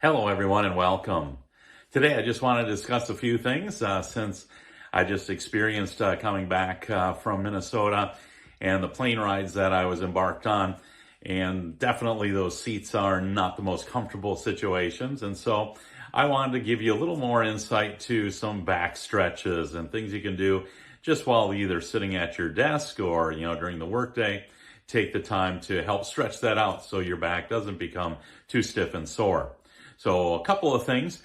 Hello, everyone, and welcome. Today, I just want to discuss a few things since I just experienced coming back from Minnesota and the plane rides that I was embarked on. And definitely those seats are not the most comfortable situations. And so I wanted to give you a little more insight to some back stretches and things you can do just while either sitting at your desk or, during the workday. Take the time to help stretch that out so your back doesn't become too stiff and sore. So a couple of things,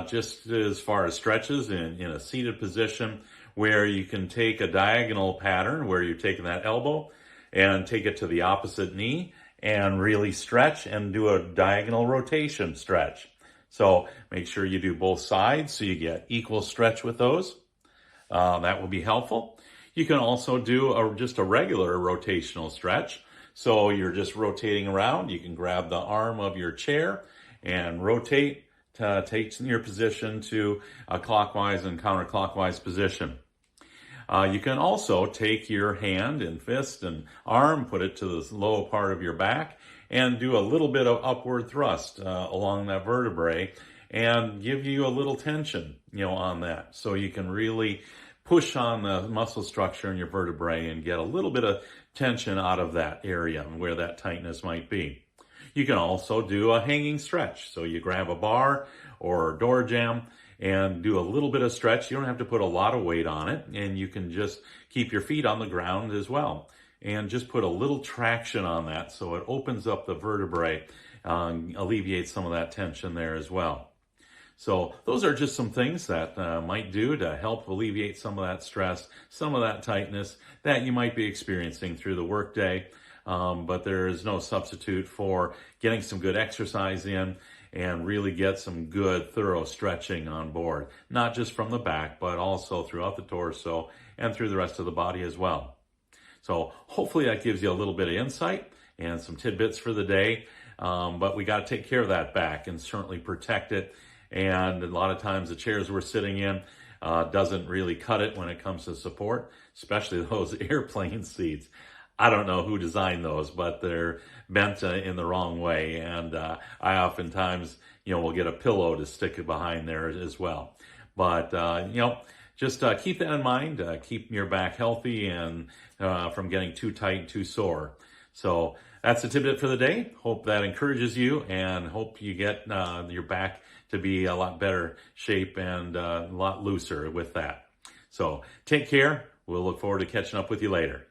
just as far as stretches in a seated position where you can take a diagonal pattern where you're taking that elbow and take it to the opposite knee and really stretch and do a diagonal rotation stretch. So make sure you do both sides so you get equal stretch with those. That will be helpful. You can also do just a regular rotational stretch. So you're just rotating around. You can grab the arm of your chair and rotate to take your position to a clockwise and counterclockwise position. You can also take your hand and fist and arm, put it to the low part of your back, and do a little bit of upward thrust along that vertebrae and give you a little tension, on that. So you can really push on the muscle structure in your vertebrae and get a little bit of tension out of that area where that tightness might be. You can also do a hanging stretch. So you grab a bar or a door jamb and do a little bit of stretch. You don't have to put a lot of weight on it, and you can just keep your feet on the ground as well. And just put a little traction on that so it opens up the vertebrae, alleviates some of that tension there as well. So those are just some things that might do to help alleviate some of that stress, some of that tightness that you might be experiencing through the workday. But there is no substitute for getting some good exercise in and really get some good thorough stretching on board, not just from the back, but also throughout the torso and through the rest of the body as well. So hopefully that gives you a little bit of insight and some tidbits for the day. But we got to take care of that back and certainly protect it. And a lot of times the chairs we're sitting in doesn't really cut it when it comes to support, especially those airplane seats. I don't know who designed those, but they're bent in the wrong way. And I oftentimes, will get a pillow to stick it behind there as well. But, just keep that in mind. Keep your back healthy and from getting too tight, too sore. So that's the tidbit for the day. Hope that encourages you and hope you get your back to be a lot better shape and a lot looser with that. So take care. We'll look forward to catching up with you later.